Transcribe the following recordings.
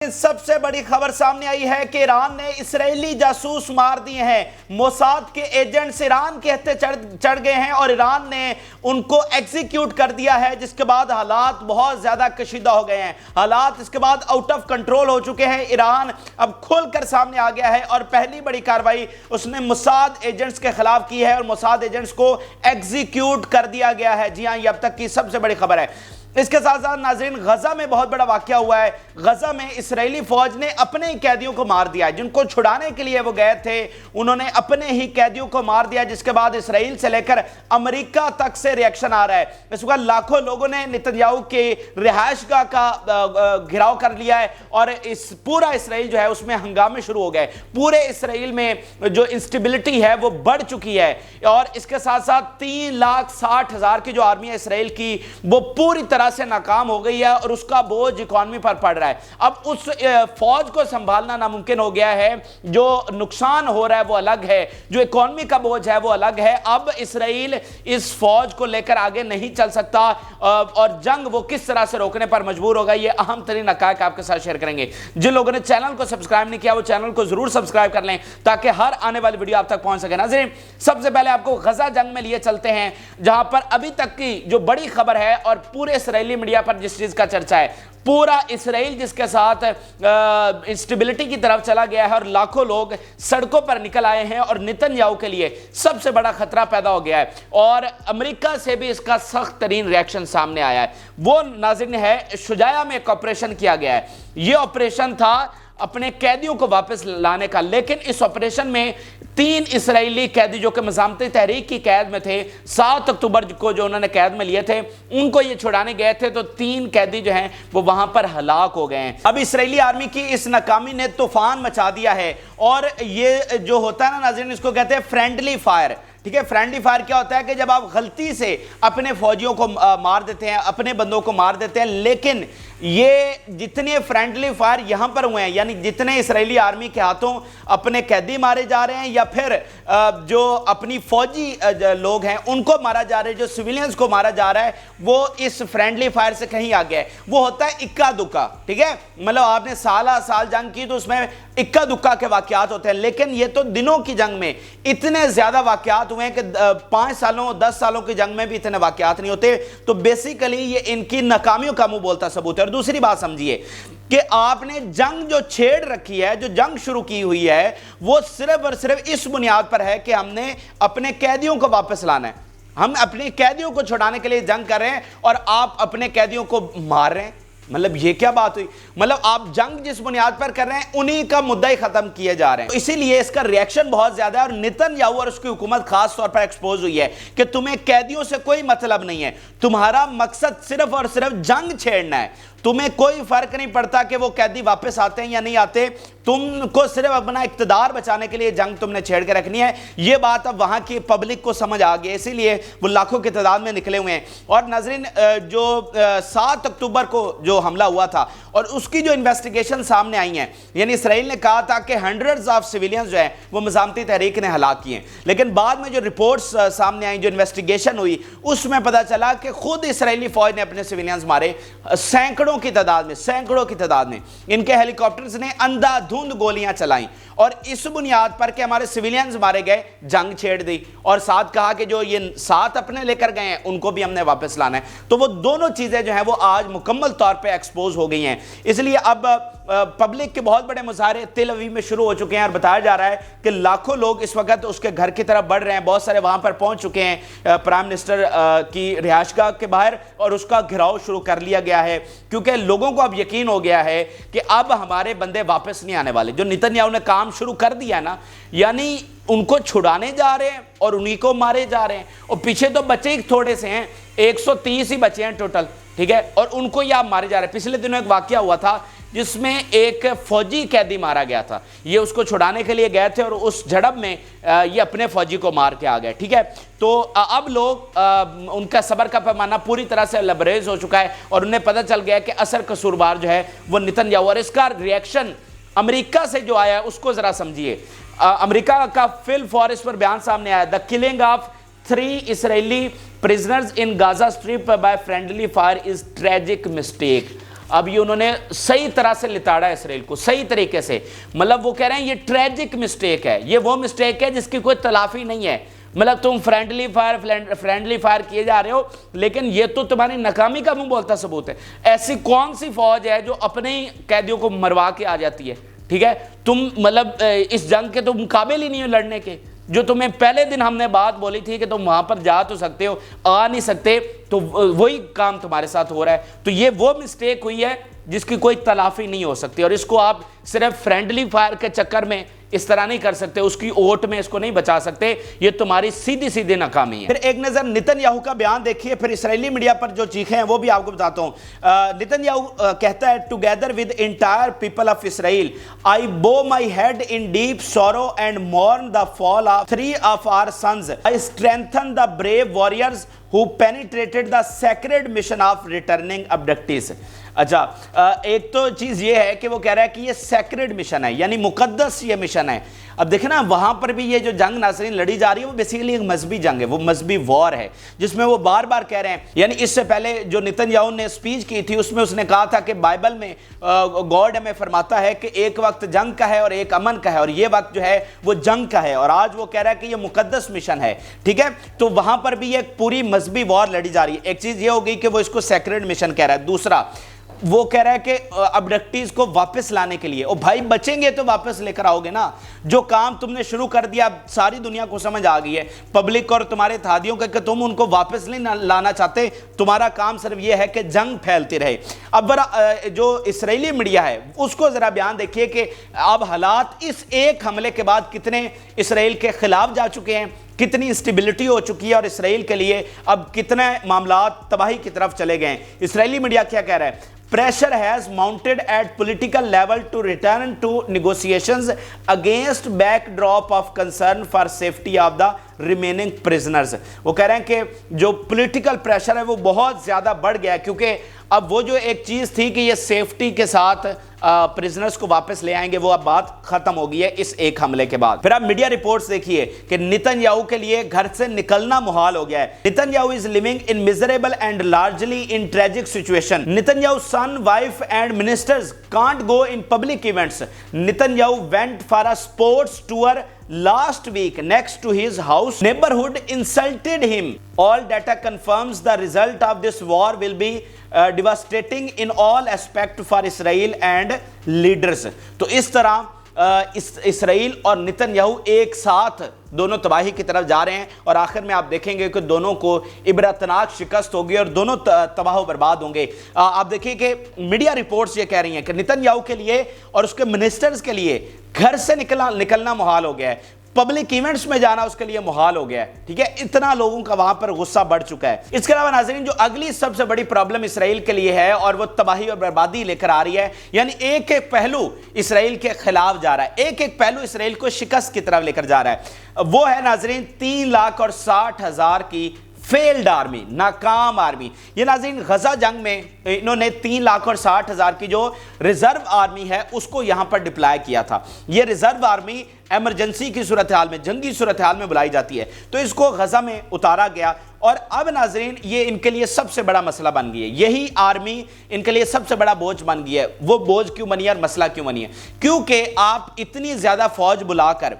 سب سے بڑی خبر سامنے آئی ہے کہ ایران نے اسرائیلی جاسوس مار دیے ہیں۔ موساد کے ایجنٹس ایران کے ہتھے چڑھ گئے ہیں اور ایران نے ان کو ایگزیکیوٹ کر دیا ہے، جس کے بعد حالات بہت زیادہ کشیدہ ہو گئے ہیں۔ حالات اس کے بعد آؤٹ آف کنٹرول ہو چکے ہیں۔ ایران اب کھل کر سامنے آ گیا ہے اور پہلی بڑی کارروائی اس نے موساد ایجنٹس کے خلاف کی ہے اور موساد ایجنٹس کو ایگزیکیوٹ کر دیا گیا ہے۔ جی ہاں، یہ اب تک کی سب سے بڑی خبر ہے۔ اس کے ساتھ ساتھ ناظرین، غزہ میں بہت بڑا واقعہ ہوا ہے۔ غزہ میں اسرائیلی فوج نے اپنے ہی قیدیوں کو مار دیا ہے، جن کو چھڑانے کے لیے وہ گئے تھے انہوں نے اپنے ہی قیدیوں کو مار دیا، جس کے بعد اسرائیل سے لے کر امریکہ تک سے ریاکشن آ رہا ہے۔ اس وقت لاکھوں لوگوں نے نتنیاہو کے رہائش گاہ کا گھراؤ کر لیا ہے اور اس پورا اسرائیل جو ہے اس میں ہنگامے شروع ہو گئے۔ پورے اسرائیل میں جو انسٹیبلٹی ہے وہ بڑھ چکی ہے اور اس کے ساتھ ساتھ 3,60,000 کی جو آرمی ہے اسرائیل کی، وہ پوری طرح سے ناکام ہو گئی ہے اور اس کا بوجھ اکانومی پر پڑ رہا ہے۔ اب اس فوج کو سنبھالنا ناممکن ہو گیا ہے۔ جو نقصان ہو رہا ہے وہ الگ ہے، جو اکانومی کا بوجھ ہے وہ الگ ہے۔ اب اسرائیل اس فوج کو لے کر آگے نہیں چل سکتا اور جنگ وہ کس طرح سے روکنے پر مجبور ہوگا، یہ اہم ترین حقائق آپ کے ساتھ شیئر کریں گے۔ جن لوگوں نے چینل کو سبسکرائب نہیں کیا وہ چینل کو ضرور سبسکرائب کر لیں تاکہ ہر آنے والی ویڈیو آپ تک پہنچ سکے۔ ناظرین، سب سے پہلے آپ کو غزہ جنگ میں لیے چلتے ہیں، جہاں پر ابھی تک کی جو بڑی خبر ہے اور پورے اسرائیلی میڈیا پر جس چیز کا چرچا ہے، پورا اسرائیل جس کے ساتھ انسٹیبلٹی کی طرف چلا گیا ہے اور لاکھوں لوگ سڑکوں پر نکل آئے ہیں اور نتنیاہو کے لیے سب سے بڑا خطرہ پیدا ہو گیا ہے اور امریکہ سے بھی اس کا سخت ترین ریاکشن سامنے آیا ہے۔ وہ ناظرین ہے، شجاعہ میں ایک آپریشن کیا گیا ہے۔ یہ آپریشن تھا اپنے قیدیوں کو واپس لانے کا، لیکن اس آپریشن میں 3 اسرائیلی قیدی جو کہ مزاحمتی تحریک کی قید میں تھے، 7 اکتوبر کو جو انہوں نے قید میں لیے تھے، ان کو یہ چھڑانے گئے تھے تو 3 قیدی جو ہیں وہ وہاں پر ہلاک ہو گئے ہیں۔ اب اسرائیلی آرمی کی اس ناکامی نے طوفان مچا دیا ہے اور یہ جو ہوتا ہے نا ناظرین، اس کو کہتے ہیں فرینڈلی فائر۔ ٹھیک ہے، فرینڈلی فائر کیا ہوتا ہے کہ جب آپ غلطی سے اپنے فوجیوں کو مار دیتے ہیں، اپنے بندوں کو مار دیتے ہیں، لیکن یہ جتنے فرینڈلی فائر یہاں پر ہوئے ہیں، یعنی جتنے اسرائیلی آرمی کے ہاتھوں اپنے قیدی مارے جا رہے ہیں یا پھر جو اپنی فوجی لوگ ہیں ان کو مارا جا رہا ہے، جو سویلینز کو مارا جا رہا ہے، وہ اس فرینڈلی فائر سے کہیں آگے ہے۔ وہ ہوتا ہے اکا دکا۔ ٹھیک ہے، مطلب آپ نے سالہ سال جنگ کی تو اس میں اکا دکا کے واقعات ہوتے ہیں، لیکن یہ تو دنوں کی جنگ میں اتنے زیادہ واقعات ہوئے ہیں کہ 5 سالوں 10 سالوں کی جنگ میں بھی اتنے واقعات نہیں ہوتے۔ تو بیسیکلی یہ ان کی ناکامیوں کا منہ بولتا ثبوت ہے۔ اور دوسری بات سمجھیے کہ آپ نے جنگ جو چھیڑ رکھی ہے، جو جنگ شروع کی ہوئی ہے، وہ صرف اور صرف اس بنیاد پر ہے کہ ہم نے اپنے قیدیوں کو واپس لانا ہے۔ ہم اپنے قیدیوں کو چھڑانے کے لیے جنگ کر رہے ہیں اور آپ اپنے قیدیوں کو مار رہے ہیں۔ مطلب یہ کیا بات ہوئی؟ مطلب آپ جنگ جس بنیاد پر کر رہے ہیں انہی کا مدعی ختم کیے جا رہے ہیں۔ اسی لیے اس کا ریاکشن بہت زیادہ ہے اور نتنیاہو اور اس کی حکومت خاص طور پر ایکسپوز ہوئی ہے کہ تمہیں قیدیوں سے کوئی مطلب نہیں ہے، تمہارا مقصد صرف اور صرف جنگ چھیڑنا ہے۔ تمہیں کوئی فرق نہیں پڑتا کہ وہ قیدی واپس آتے ہیں یا نہیں آتے، تم کو صرف اپنا اقتدار بچانے کے لیے جنگ تم نے چھیڑ کے رکھنی ہے۔ یہ بات اب وہاں کی پبلک کو سمجھ آ گئی، اسی لیے وہ لاکھوں کی تعداد میں نکلے ہوئے ہیں۔ اور ناظرین، جو 7 اکتوبر کو جو حملہ ہوا تھا اور اس کی جو انویسٹیگیشن سامنے آئی ہیں، یعنی اسرائیل نے کہا تھا کہ ہنڈریڈز آف سویلینز جو ہیں وہ مزاحمتی تحریک نے ہلاک کیے ہیں، لیکن بعد میں جو رپورٹس سامنے آئیں، جو انویسٹیگیشن ہوئی، اس میں پتہ چلا کہ خود اسرائیلی فوج نے اپنے سویلینز مارے، سینکڑوں کی تعداد میں ان کے ہیلی کاپٹرز نے اندھا دھند گولیاں چلائیں اور اس بنیاد پر کہ ہمارے سویلینز مارے گئے جنگ چھیڑ دی اور ساتھ کہا کہ جو یہ 7 اپنے لے کر گئے ہیں ان کو بھی ہم نے واپس لانا ہے۔ تو وہ دونوں چیزیں جو ہیں وہ آج مکمل طور پہ ایکسپوز ہو گئی ہیں۔ اس لیے اب پبلک کے بہت بڑے مظاہرے تل اویو میں شروع ہو چکے ہیں اور بتایا جا رہا ہے کہ لاکھوں لوگ اس وقت اس کے گھر کی طرف بڑھ رہے ہیں، بہت سارے وہاں پر پہنچ چکے ہیں پرائم منسٹر کی رہائش گاہ کے باہر اور اس کا گھراؤ شروع کر لیا گیا ہے، کیونکہ لوگوں کو اب یقین ہو گیا ہے کہ اب ہمارے بندے واپس نہیں آنے والے۔ جو نتنیاہو نے کام شروع کر دیا ہے نا، یعنی ان کو چھڑانے جا رہے ہیں اور انہی کو مارے جا رہے ہیں، اور پیچھے تو بچے ہی تھوڑے سے ہیں، 130 ہی بچے ہیں ٹوٹل، ٹھیک ہے، اور ان کو یہ مارے جا رہے ہیں۔ پچھلے دنوں ایک واقعہ ہوا تھا جس میں ایک فوجی قیدی مارا گیا تھا، یہ اس کو چھڑانے کے لیے گئے تھے اور اس جھڑپ میں یہ اپنے فوجی کو مار کے آ گئے، ٹھیک ہے۔ تو اب لوگ ان کا صبر کا پیمانہ پوری طرح سے لبریز ہو چکا ہے اور انہیں پتہ چل گیا کہ اصل قصوروار جو ہے وہ نتنیاہو، اور اس کا ریاکشن امریکہ سے جو آیا ہے اس کو ذرا سمجھیے۔ امریکہ کا فل فورس پر بیان سامنے آیا، the killing of 3 Israeli prisoners in Gaza Strip by friendly fire is tragic mistake۔ اب یہ انہوں نے صحیح طرح سے لتاڑا ہے اسرائیل کو، صحیح طریقے سے. مطلب وہ کہہ رہے ہیں یہ ٹریجک مسٹیک ہے، یہ وہ مسٹیک ہے جس کی کوئی تلافی نہیں ہے. مطلب تم فرینڈلی فائر کیے جا رہے ہو، لیکن یہ تو تمہاری ناکامی کا منہ بولتا ثبوت ہے. ایسی کون سی فوج ہے جو اپنے ہی قیدیوں کو مروا کے آ جاتی ہے؟ ٹھیک ہے، تم مطلب اس جنگ کے تم قابل ہی نہیں ہو لڑنے کے. جو تمہیں پہلے دن ہم نے بات بولی تھی کہ تم وہاں پر جا تو سکتے ہو، آ نہیں سکتے، تو وہی کام تمہارے ساتھ ہو رہا ہے. تو یہ وہ مسٹیک ہوئی ہے جس کی کوئی تلافی نہیں ہو سکتی، اور اس کو آپ صرف فرینڈلی فائر کے چکر میں اس طرح نہیں کر سکتے، اس کی اوٹ میں اس کو نہیں بچا سکتے. یہ تمہاری سیدھی سیدھی ناکامی ہے. پھر ایک نظر نتن یاہو کا بیان دیکھیے، پھر اسرائیلی میڈیا پر جو چیخیں ہیں وہ بھی آپ کو بتاتا ہوں. نتن یاہو کہتا ہے together with entire people of Israel I bow my head in deep sorrow and mourn the fall of 3 of our sons. I strengthen the brave warriors who penetrated the sacred mission of returning abductees. اچھا، ایک تو چیز یہ ہے کہ وہ کہہ رہا ہے کہ یہ سیکرڈ مشن ہے، یعنی مقدس یہ مشن ہے. اب دیکھیں نا، وہاں پر بھی یہ جو جنگ ناظرین لڑی جا رہی ہے وہ بیسیکلی ایک مذہبی جنگ ہے، وہ مذہبی وار ہے، جس میں وہ بار بار کہہ رہے ہیں. یعنی اس سے پہلے جو نتن یاہو نے سپیچ کی تھی اس میں اس نے کہا تھا کہ بائبل میں گاڈ ہمیں فرماتا ہے کہ ایک وقت جنگ کا ہے اور ایک امن کا ہے، اور یہ وقت جو ہے وہ جنگ کا ہے. اور آج وہ کہہ رہا ہے کہ یہ مقدس مشن ہے. ٹھیک ہے، تو وہاں پر بھی ایک پوری مذہبی وار لڑی جا رہی ہے. ایک چیز یہ ہوگی کہ وہ اس کو سیکرڈ مشن کہہ رہا ہے. دوسرا وہ کہہ رہا ہے کہ ابڈکٹیز کو واپس لانے کے لیے، او بھائی بچیں گے تو واپس لے کر آؤ گے نا. جو کام تم نے شروع کر دیا اب ساری دنیا کو سمجھ آ گئی ہے، پبلک اور تمہارے اتحادیوں کا، کہ تم ان کو واپس نہیں لانا چاہتے. تمہارا کام صرف یہ ہے کہ جنگ پھیلتی رہے. اب جو اسرائیلی میڈیا ہے اس کو ذرا بیان دیکھیے کہ اب حالات اس ایک حملے کے بعد کتنے اسرائیل کے خلاف جا چکے ہیں، کتنی انسٹیبلٹی ہو چکی ہے، اور اسرائیل کے لیے اب کتنے معاملات تباہی کی طرف چلے گئے ہیں. اسرائیلی میڈیا کیا کہہ رہا ہے؟ Pressure has mounted at political level to return to negotiations against backdrop of concern for safety of the remaining prisoners. وہ کہہ رہے ہیں کہ جو پولیٹیکل پریشر ہے وہ بہت زیادہ بڑھ گیا ہے، کیونکہ اب وہ جو ایک چیز تھی کہ یہ سیفٹی کے ساتھ پرزنرز کو واپس لے آئیں گے، وہ اب بات ختم ہو گئی ہے اس ایک حملے کے بعد. پھر آپ میڈیا رپورٹس دیکھیے کہ نتن یاہو کے لیے گھر سے نکلنا محال ہو گیا ہے. Nitin Yahoo is living in miserable and largely in tragic situation. Nitin Yahoo son, wife and ministers can't go in public events. Nitin Yahoo went for a sports tour last week next to his house. Neighborhood insulted him. All data confirms the result of this war will be devastating in all aspect for Israel and leaders. تو اس طرح اسرائیل اور Nitin Yahoo ایک ساتھ دونوں تباہی کی طرف جا رہے ہیں، اور آخر میں آپ دیکھیں گے کہ دونوں کو عبرتناک شکست ہوگی اور دونوں تباہ و برباد ہوں گے. آپ دیکھیں کہ میڈیا رپورٹس یہ کہہ رہی ہیں کہ نتن یاہو کے لیے اور اس کے منسٹرز کے لیے گھر سے نکلنا محال ہو گیا ہے، پبلک ایونٹس میں جانا اس کے لیے محال ہو گیا ہے. ٹھیک ہے، اتنا لوگوں کا وہاں پر غصہ بڑھ چکا ہے. اس کے علاوہ ناظرین جو اگلی سب سے بڑی پرابلم اسرائیل کے لیے ہے اور وہ تباہی اور بربادی لے کر آ رہی ہے، یعنی ایک ایک پہلو اسرائیل کے خلاف جا رہا ہے، ایک ایک پہلو اسرائیل کو شکست کی طرف لے کر جا رہا ہے. وہ ہے ناظرین 3,60,000 کی فیلڈ آرمی، ناکام آرمی. یہ ناظرین غزہ جنگ میں انہوں نے 3,60,000 کی جو ریزرو آرمی ہے اس کو یہاں پر ڈپلائی کیا تھا. یہ ریزرو آرمی ایمرجنسی کی صورتحال میں، جنگی صورتحال میں بلائی جاتی ہے، تو اس کو غزہ میں اتارا گیا. اور اب ناظرین یہ ان کے لیے سب سے بڑا مسئلہ بن گئی ہے، یہی آرمی ان کے لیے سب سے بڑا بوجھ بن گئی ہے. وہ بوجھ کیوں بنی ہے اور مسئلہ کیوں بنی ہے؟ کیونکہ آپ اتنی زیادہ فوج بلا کر،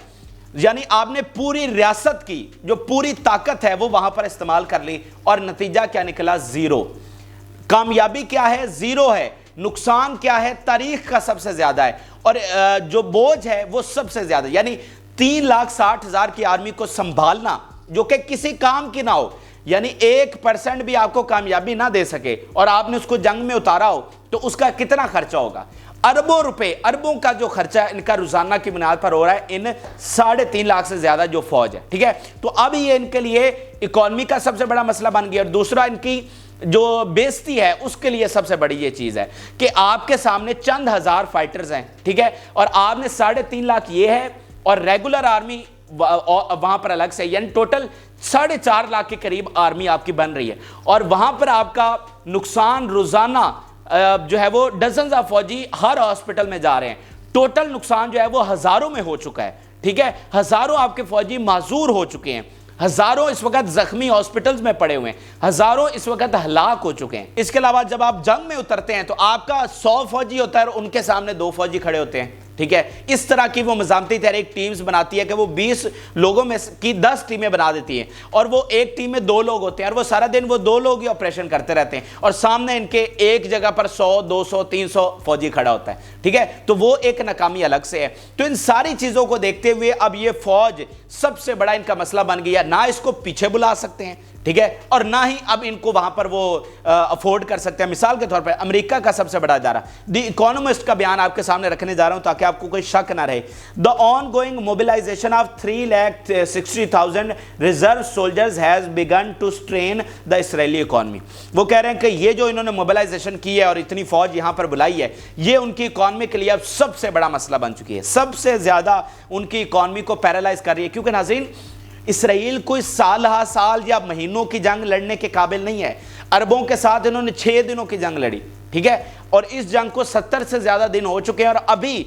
یعنی آپ نے پوری ریاست کی جو پوری طاقت ہے وہ وہاں پر استعمال کر لی، اور نتیجہ کیا نکلا؟ زیرو. کامیابی کیا ہے؟ زیرو ہے. نقصان کیا ہے؟ تاریخ کا سب سے زیادہ ہے، اور جو بوجھ ہے وہ سب سے زیادہ. یعنی 3,60,000 کی آرمی کو سنبھالنا جو کہ کسی کام کی نہ ہو، یعنی 1% بھی آپ کو کامیابی نہ دے سکے، اور آپ نے اس کو جنگ میں اتارا ہو، تو اس کا کتنا خرچہ ہوگا؟ اربوں روپے، اربوں کا جو خرچہ ان کا روزانہ کی بنیاد پر ہو رہا ہے ان 3.5 لاکھ سے زیادہ جو فوج ہے. ٹھیک ہے، تو اب یہ ان کے لیے اکانومی کا سب سے بڑا مسئلہ بن گیا. اور دوسرا ان کی جو بےزتی ہے اس کے لیے سب سے بڑی یہ چیز ہے کہ آپ کے سامنے چند ہزار فائٹرز ہیں. ٹھیک ہے، اور آپ نے 3.5 لاکھ یہ ہے، اور ریگولر آرمی وہاں پر الگ سے، یعنی ٹوٹل 4.5 لاکھ کے قریب آرمی آپ کی بن رہی ہے. اور وہاں پر آپ کا نقصان روزانہ جو ہے وہ ڈزنز آف فوجی ہر ہاسپٹل میں جا رہے ہیں. ٹوٹل نقصان جو ہے وہ ہزاروں میں ہو چکا ہے. ٹھیک ہے، ہزاروں آپ کے فوجی معذور ہو چکے ہیں. ہزاروں اس وقت زخمی ہاسپٹلز میں پڑے ہوئے ہیں، ہزاروں اس وقت ہلاک ہو چکے ہیں۔ اس کے علاوہ جب آپ جنگ میں اترتے ہیں تو آپ کا 100 فوجی ہوتا ہے اور ان کے سامنے 2 فوجی کھڑے ہوتے ہیں، ٹھیک ہے؟ اس طرح کی وہ مزاحمتی تحریک ٹیمز بناتی ہے کہ وہ 20 لوگوں میں کی 10 ٹیمیں بنا دیتی ہیں، اور وہ ایک ٹیم میں 2 لوگ ہوتے ہیں، اور وہ سارا دن وہ 2 لوگ ہی آپریشن کرتے رہتے ہیں، اور سامنے ان کے ایک جگہ پر 100 200 300 فوجی کھڑا ہوتا ہے، ٹھیک ہے؟ تو وہ ایک ناکامی الگ سے ہے۔ تو ان ساری چیزوں کو دیکھتے ہوئے اب یہ فوج سب سے بڑا ان کا مسئلہ بن گیا، نہ اس کو پیچھے بلا سکتے ہیں، ٹھیک ہے، اور نہ ہی اب ان کو وہاں پر وہ افورڈ کر سکتے ہیں۔ مثال کے طور پر امریکہ کا سب سے بڑا ادارہ دی اکانومسٹ کا بیان آپ کے سامنے رکھنے جا رہا ہوں تاکہ آپ کو کوئی شک نہ رہے۔ The ongoing mobilization of 3,60,000 reserve soldiers has begun to strain the Israeli economy۔ وہ کہہ رہے ہیں کہ یہ جو انہوں نے موبلائزیشن کی ہے اور اتنی فوج یہاں پر بلائی ہے، یہ ان کی اکانومی کے لیے اب سب سے بڑا مسئلہ بن چکی ہے، سب سے زیادہ ان کی اکانومی کو پیرالائز کر رہی ہے، کیونکہ ناظرین اسرائیل کوئی سال ہا سال یا مہینوں کی جنگ لڑنے کے قابل نہیں ہے۔ عربوں کے ساتھ انہوں نے 6 دنوں کی جنگ لڑی، ٹھیک ہے، اور اس جنگ کو 70 سے زیادہ دن ہو چکے ہیں، اور ابھی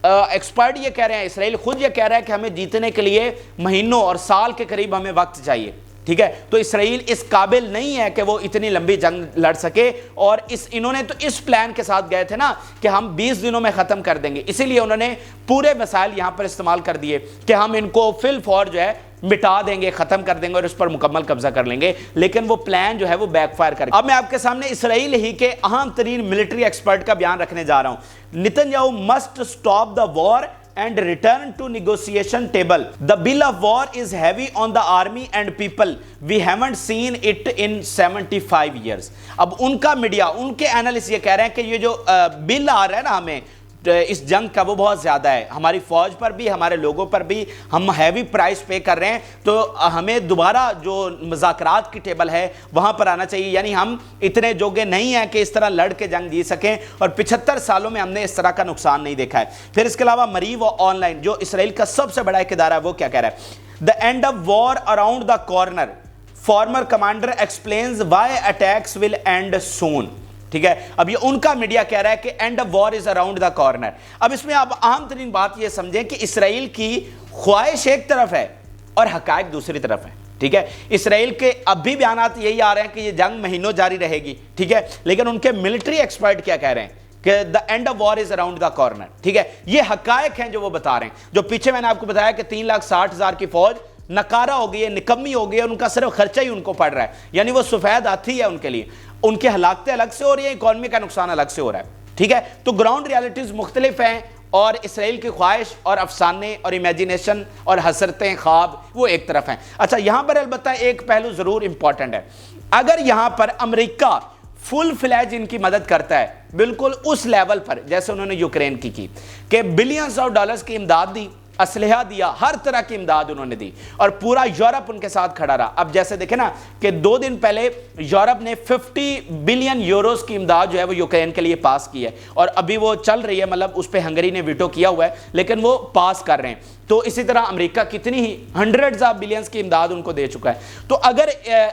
ایکسپرٹ یہ کہہ رہے ہیں، اسرائیل خود یہ کہہ رہا ہے کہ ہمیں جیتنے کے لیے مہینوں اور سال کے قریب ہمیں وقت چاہیے، ٹھیک ہے؟ تو اسرائیل اس قابل نہیں ہے کہ وہ اتنی لمبی جنگ لڑ سکے، اور انہوں نے تو اس پلان کے ساتھ گئے تھے نا کہ ہم 20 دنوں میں ختم کر دیں گے، اسی لیے انہوں نے پورے وسائل یہاں پر استعمال کر دیے کہ ہم ان کو فی الفور جو ہے مٹا دیں گے، ختم کر دیں گے اور اس پر مکمل قبضہ کر لیں گے، لیکن وہ پلان جو ہے وہ بیک فائر کر گیا۔ اب میں آپ کے سامنے اسرائیل ہی کے اہم ترین ملٹری ایکسپرٹ کا بیان رکھنے جا رہا ہوں۔ Nitin must stop the war and return to negotiation table. The bill of war is heavy on the army and people. We haven't seen it in 75 years. اب ان کا میڈیا، ان کے اینالسٹ یہ کہہ رہے ہیں کہ یہ جو بل آ رہا ہے نا ہمیں اس جنگ کا، وہ بہت زیادہ ہے، ہماری فوج پر بھی، ہمارے لوگوں پر بھی ہم ہیوی پرائس پے کر رہے ہیں، تو ہمیں دوبارہ جو مذاکرات کی ٹیبل ہے وہاں پر آنا چاہیے، یعنی ہم اتنے جوگے نہیں ہیں کہ اس طرح لڑ کے جنگ جیت سکیں، اور 75 سالوں میں ہم نے اس طرح کا نقصان نہیں دیکھا ہے۔ پھر اس کے علاوہ مریو آن لائن جو اسرائیل کا سب سے بڑا ایک ادارہ ہے، وہ کیا کہہ رہا ہے؟ The end of war around the corner. Former commander explains why attacks will end soon. ٹھیک ہے، اب یہ ان کا میڈیا کہہ رہا ہے کہ end of war is around the corner. اب اس میں آپ اہم ترین بات یہ سمجھیں کہ اسرائیل کی خواہش ایک طرف ہے اور حقائق دوسری طرف ہے، ٹھیک ہے؟ اسرائیل کے اب بھی بیانات یہی آ رہے ہیں کہ یہ جنگ مہینوں جاری رہے گی، ٹھیک ہے، لیکن ان کے ملٹری ایکسپرٹ کیا کہہ رہے ہیں کہ the end of war is around the corner, ٹھیک ہے؟ یہ حقائق ہیں جو وہ بتا رہے ہیں، جو پیچھے میں نے آپ کو بتایا کہ 3,60,000 کی فوج نکارہ ہو گئی ہے، نکمی ہو گئی ہے، اور ان کا صرف خرچہ ہی ان کو پڑ رہا ہے، یعنی وہ سفید ہاتھی ہے ان کے لیے، ان کے ہلاکتیں الگ سے ہو رہی ہیں، اکانومی کا نقصان الگ سے ہو رہا ہے، ٹھیک ہے؟ تو گراؤنڈ ریالٹیز مختلف ہیں، اور اسرائیل کی خواہش اور افسانے اور امیجینیشن اور حسرتیں، خواب، وہ ایک طرف ہیں۔ اچھا، یہاں پر البتہ ایک پہلو ضرور امپورٹنٹ ہے، اگر یہاں پر امریکہ فل فلیج ان کی مدد کرتا ہے، بالکل اس لیول پر جیسے انہوں نے یوکرین کی کہ بلینز آف ڈالرز کی امداد دی، اسلحہ دیا، ہر طرح کی امداد انہوں نے دی، اور پورا یورپ ان کے ساتھ کھڑا رہا۔ اب جیسے دیکھیں نا کہ 2 دن پہلے یورپ نے 50 بلین یوروز کی امداد جو ہے وہ یوکرین کے لیے پاس کی ہے، اور ابھی وہ چل رہی ہے، مطلب اس پہ ہنگری نے ویٹو کیا ہوا ہے، لیکن وہ پاس کر رہے ہیں۔ تو اسی طرح امریکہ کتنی ہی ہنڈریڈز آف بلینز کی امداد ان کو دے چکا ہے۔ تو اگر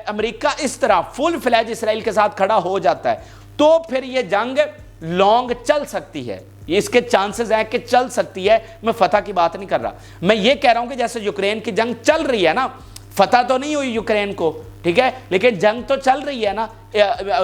امریکہ اس طرح فل فلیج اسرائیل کے ساتھ کھڑا ہو جاتا ہے تو پھر یہ جنگ لانگ چل سکتی ہے، یہ اس کے چانسز ہیں کہ چل سکتی ہے۔ میں فتح کی بات نہیں کر رہا، میں یہ کہہ رہا ہوں کہ جیسے یوکرین کی جنگ چل رہی ہے نا، فتح تو نہیں ہوئی یوکرین کو، ٹھیک ہے، لیکن جنگ تو چل رہی ہے نا،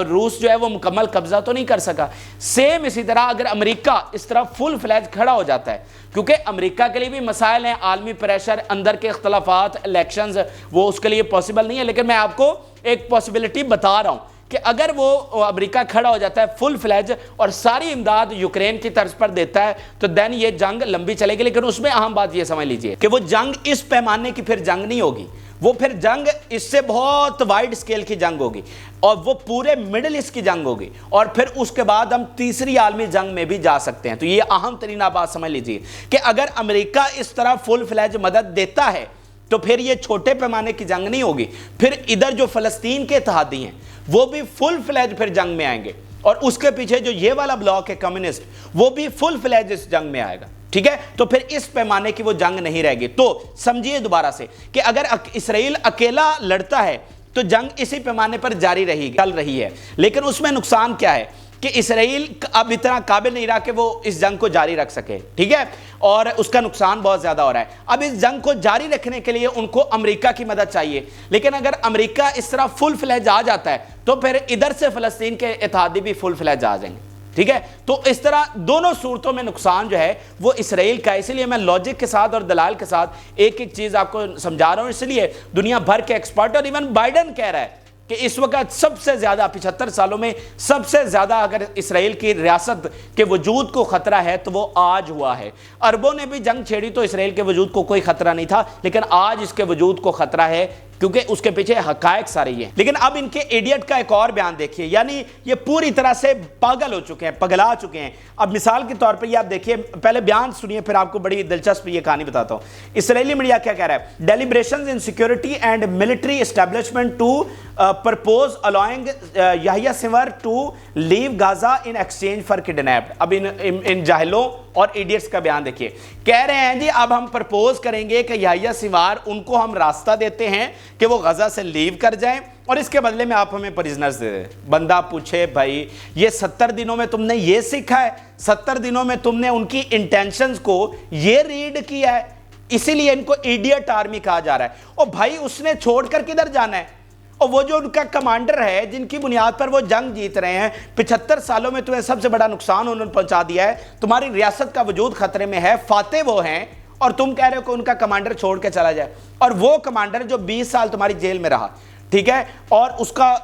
روس جو ہے وہ مکمل قبضہ تو نہیں کر سکا۔ سیم اسی طرح اگر امریکہ اس طرح فل فلیج کھڑا ہو جاتا ہے، کیونکہ امریکہ کے لیے بھی مسائل ہیں، عالمی پریشر، اندر کے اختلافات، الیکشنز، وہ اس کے لیے پاسبل نہیں ہے، لیکن میں آپ کو ایک پاسبلٹی بتا رہا ہوں کہ اگر وہ امریکہ کھڑا ہو جاتا ہے فل فلیج اور ساری امداد یوکرین کی طرز پر دیتا ہے تو دین یہ جنگ لمبی چلے گی، لیکن اس میں اہم بات یہ سمجھ لیجئے کہ وہ جنگ اس پیمانے کی پھر جنگ نہیں ہوگی، وہ پھر جنگ اس سے بہت وائڈ سکیل کی جنگ ہوگی، اور وہ پورے مڈل ایسٹ کی جنگ ہوگی، اور پھر اس کے بعد ہم تیسری عالمی جنگ میں بھی جا سکتے ہیں۔ تو یہ اہم ترین آپ بات سمجھ لیجئے کہ اگر امریکہ اس طرح فل فلیج مدد دیتا ہے تو پھر یہ چھوٹے پیمانے کی جنگ نہیں ہوگی، پھر ادھر جو فلسطین کے اتحادی ہیں وہ بھی فل فلیج پھر جنگ میں آئیں گے، اور اس کے پیچھے جو یہ والا بلاک ہے کمیونسٹ، وہ بھی فل فلیج اس جنگ میں آئے گا، ٹھیک ہے؟ تو پھر اس پیمانے کی وہ جنگ نہیں رہے گی۔ تو سمجھیے دوبارہ سے کہ اگر اسرائیل اکیلا لڑتا ہے تو جنگ اسی پیمانے پر جاری رہی چل رہی ہے، لیکن اس میں نقصان کیا ہے کہ اسرائیل اب اتنا قابل نہیں رہا کہ وہ اس جنگ کو جاری رکھ سکے، ٹھیک ہے، اور اس کا نقصان بہت زیادہ ہو رہا ہے۔ اب اس جنگ کو جاری رکھنے کے لیے ان کو امریکہ کی مدد چاہیے، لیکن اگر امریکہ اس طرح فل فلیج آ جاتا ہے تو پھر ادھر سے فلسطین کے اتحادی بھی فل فلیج آ جائیں گے، ٹھیک ہے۔ تو اس طرح دونوں صورتوں میں نقصان جو ہے وہ اسرائیل کا ہے۔ اس لیے میں لاجک کے ساتھ اور دلائل کے ساتھ ایک ایک چیز آپ کو سمجھا رہا ہوں، اس لیے دنیا بھر کے ایکسپرٹ اور ایون بائیڈن کہہ رہا ہے کہ اس وقت سب سے زیادہ 75 سالوں میں سب سے زیادہ اگر اسرائیل کی ریاست کے وجود کو خطرہ ہے تو وہ آج ہوا ہے۔ عربوں نے بھی جنگ چھیڑی تو اسرائیل کے وجود کو کوئی خطرہ نہیں تھا، لیکن آج اس کے وجود کو خطرہ ہے کیونکہ اس کے پیچھے حقائق سارے ہیں۔ لیکن اب ان کے ایڈیٹ کا ایک اور بیان دیکھیے، یعنی یہ پوری طرح سے پاگل ہو چکے ہیں، پگلا چکے ہیں۔ اب مثال کے طور پر یہ آپ دیکھیے، پہلے بیان سنیے پھر آپ کو بڑی دلچسپ یہ کہانی بتاتا ہوں۔ اسرائیلی میڈیا کیا کہہ رہا ہے؟ Deliberations in security and military establishment to purpose allowing Yahya Sinwar to leave Gaza in exchange for kidnapped. اب ان جاہلوں اور ایڈیٹس کا بیان دیکھیے، کہہ رہے ہیں جی اب ہم پرپوز کریں گے کہ یحییٰ سنوار ان کو ہم راستہ دیتے ہیں کہ وہ غزہ سے لیو کر جائیں اور اس کے بدلے میں آپ ہمیں پریزنرز دے دیں۔ بندہ پوچھے بھائی یہ 70 دنوں میں تم نے یہ سیکھا ہے؟ 70 دنوں میں تم نے ان کی انٹینشنز کو یہ ریڈ کیا ہے؟ اسی لیے ان کو ایڈیٹ آرمی کہا جا رہا ہے۔ اور بھائی اس نے چھوڑ کر کدھر جانا ہے؟ اور وہ جو ان کا کمانڈر ہے جن کی بنیاد پر وہ جنگ جیت رہے ہیں، 75 سالوں میں تمہیں سب سے بڑا نقصان انہوں نے پہنچا دیا ہے، تمہاری ریاست کا وجود خطرے میں ہے، فاتح وہ ہیں اور تم کہہ رہے ہو کہ ان کا کمانڈر چھوڑ کے چلا جائے۔ اور وہ کمانڈر جو 20 سال تمہاری جیل میں رہا، ٹھیک ہے، اور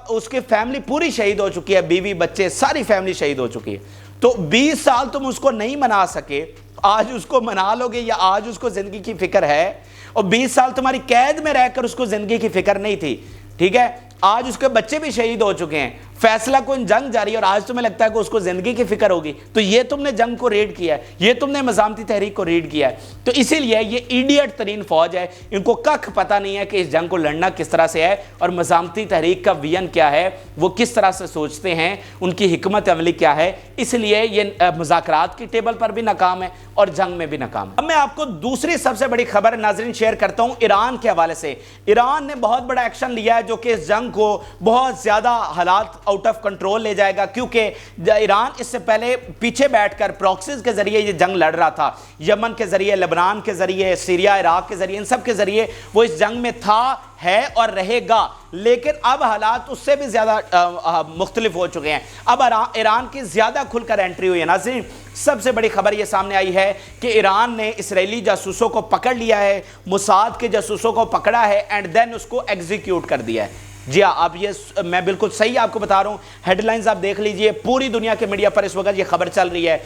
اس کی فیملی پوری شہید ہو چکی ہے، بیوی بچے ساری فیملی شہید ہو چکی ہے، تو 20 سال تم اس کو نہیں منا سکے، آج اس کو منا لو گے یا آج اس کو زندگی کی فکر ہے؟ اور 20 سال تمہاری قید میں رہ کر اس کو زندگی کی فکر نہیں تھی، ٹھیک ہے، آج اس کے بچے بھی شہید ہو چکے ہیں، فیصلہ کوئی جنگ جاری ہے اور آج تمہیں لگتا ہے کہ اس کو زندگی کی فکر ہوگی، تو یہ تم نے جنگ کو ریڈ کیا ہے، یہ تم نے مزاحمتی تحریک کو ریڈ کیا ہے۔ تو اسی لیے یہ ایڈیٹ ترین فوج ہے، ان کو کخ پتہ نہیں ہے کہ اس جنگ کو لڑنا کس طرح سے ہے اور مزاحمتی تحریک کا ویژن کیا ہے، وہ کس طرح سے سوچتے ہیں، ان کی حکمت عملی کیا ہے، اس لیے یہ مذاکرات کی ٹیبل پر بھی ناکام ہے اور جنگ میں بھی ناکام ہے۔ اب میں آپ کو دوسری سب سے بڑی خبر ناظرین شیئر کرتا ہوں ایران کے حوالے سے۔ ایران نے بہت بڑا ایکشن لیا ہے جو کہ اس جنگ کو بہت زیادہ حالات آؤٹ آف کنٹرول لے جائے گا، کیونکہ ایران اس سے پہلے پیچھے بیٹھ کر پراکسیز کے ذریعے یہ جنگ لڑ رہا تھا، یمن کے ذریعے، لبنان کے ذریعے، سیریا عراق کے ذریعے، ان سب کے ذریعے وہ اس جنگ میں تھا، ہے اور رہے گا۔ لیکن اب حالات اس سے بھی زیادہ مختلف ہو چکے ہیں، اب ایران کی زیادہ کھل کر انٹری ہوئی ہے۔ ناظرین سب سے بڑی خبر یہ سامنے آئی ہے کہ ایران نے اسرائیلی جاسوسوں کو پکڑ لیا ہے، موساد کے جاسوسوں کو پکڑا ہے اینڈ دین اس کو ایگزیکیوٹ کر دیا ہے۔ جی ہاں، اب یہ میں بالکل صحیح آپ کو بتا رہا ہوں، ہیڈ لائنز آپ دیکھ لیجئے، پوری دنیا کے میڈیا پر اس وقت یہ خبر چل رہی ہے،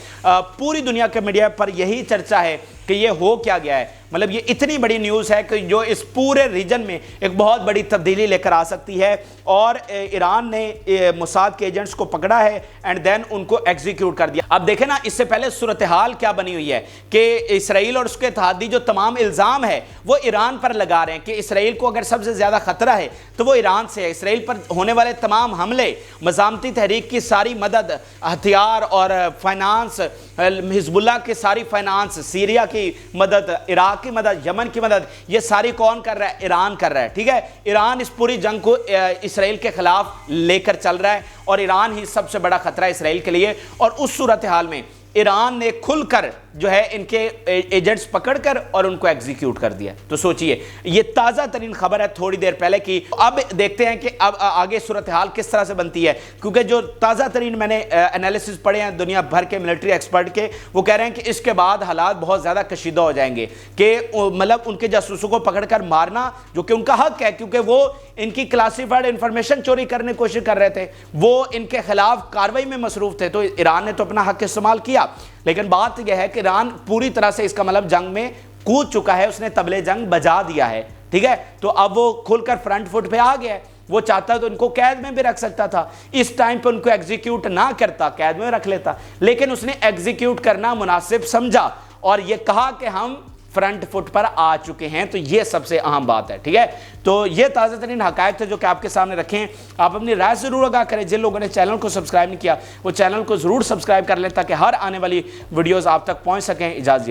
پوری دنیا کے میڈیا پر یہی چرچا ہے کہ یہ ہو کیا گیا ہے۔ مطلب یہ اتنی بڑی نیوز ہے کہ جو اس پورے ریجن میں ایک بہت بڑی تبدیلی لے کر آ سکتی ہے، اور ایران نے موساد کے ایجنٹس کو پکڑا ہے اینڈ دین ان کو ایگزیکیوٹ کر دیا۔ اب دیکھیں نا، اس سے پہلے صورتحال کیا بنی ہوئی ہے کہ اسرائیل اور اس کے اتحادی جو تمام الزام ہے وہ ایران پر لگا رہے ہیں کہ اسرائیل کو اگر سب سے زیادہ خطرہ ہے تو وہ ایران سے ہے، اسرائیل پر ہونے والے تمام حملے، مزاحمتی تحریک کی ساری مدد، ہتھیار اور فائنانس، حزب اللہ کی ساری فائنانس، سیریا کی مدد، عراق کی مدد، یمن کی مدد، یہ ساری کون کر رہا ہے؟ ایران کر رہا ہے، ٹھیک ہے۔ ایران اس پوری جنگ کو اسرائیل کے خلاف لے کر چل رہا ہے اور ایران ہی سب سے بڑا خطرہ ہے اسرائیل کے لیے۔ اور اس صورتحال میں ایران نے کھل کر جو ہے ان کے ایجنٹس پکڑ کر اور ان کو ایگزیکیوٹ کر دیا۔ تو سوچئے، یہ تازہ ترین خبر ہے تھوڑی دیر پہلے کی۔ اب دیکھتے ہیں کہ اب آگے صورتحال کس طرح سے بنتی ہے، کیونکہ جو تازہ ترین میں نے انالیسز پڑھے ہیں دنیا بھر کے ملٹری ایکسپرٹ کے، وہ کہہ رہے ہیں کہ اس کے بعد حالات بہت زیادہ کشیدہ ہو جائیں گے، کہ مطلب ان کے جاسوسوں کو پکڑ کر مارنا جو کہ ان کا حق ہے، کیونکہ وہ ان کی کلاسیفائڈ انفارمیشن چوری کرنے کی کوشش کر رہے تھے، وہ ان کے خلاف کارروائی میں مصروف تھے، تو ایران نے تو اپنا حق استعمال کیا۔ لیکن بات یہ ہے کہ ایران پوری طرح سے اس کا مطلب جنگ میں کود چکا ہے، اس نے طبلِ جنگ بجا دیا ہے، ٹھیک ہے۔ تو اب وہ کھل کر فرنٹ فٹ پہ آ گیا ہے، وہ چاہتا تو ان کو قید میں بھی رکھ سکتا تھا، اس ٹائم پہ ان کو ایگزیکیوٹ نہ کرتا، قید میں رکھ لیتا، لیکن اس نے ایگزیکیوٹ کرنا مناسب سمجھا اور یہ کہا کہ ہم فرنٹ فٹ پر آ چکے ہیں۔ تو یہ سب سے اہم بات ہے، ٹھیک ہے۔ تو یہ تازہ ترین حقائق تھے جو کہ آپ کے سامنے رکھیں، آپ اپنی رائے ضرور آگاہ کریں۔ جن لوگوں نے چینل کو سبسکرائب نہیں کیا وہ چینل کو ضرور سبسکرائب کر لیں تاکہ ہر آنے والی ویڈیوز آپ تک پہنچ سکیں۔ اجازت